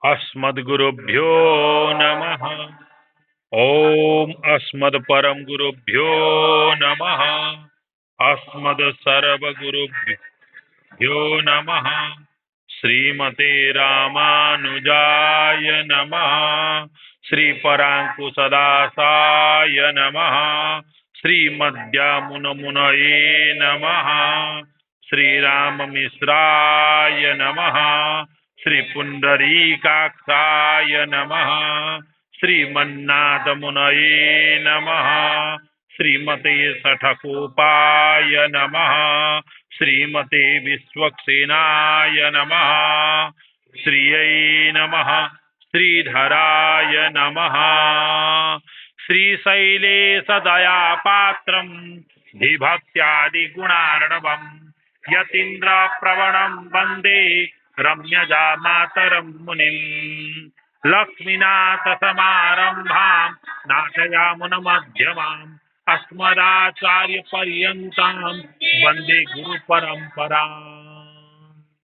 अस्मद्गुरुभ्यो नमः। ओम अस्मद्परम गुरुभ्यो नमः। अस्मद्सर्वगुरुभ्यो नमः। श्रीमते रामानुजाय नमः। श्रीपराङ्कुशदासाय नमः। श्रीमद्यामुनमुनये नमः। श्रीराममिश्राय नमः। श्रीपुण्डरीकाक्षाय नमः। श्रीमन्नाथमुनये नमः। श्रीमते सठकोपाय नमः। श्रीमते विश्वक्सेनाय नमः। श्रियै नमः। श्रीधराय नमः। श्रीशैलेशदयापात्रं विभक्त्यादिगुणार्णवम् यतीन्द्रप्रवणं वन्दे रम्यजामातरं मुनिम्। लक्ष्मीनाथसमारम्भां नाथयामुनमध्यमाम् अस्मदाचार्यपर्यन्तां वन्दे गुरुपरम्पराम्।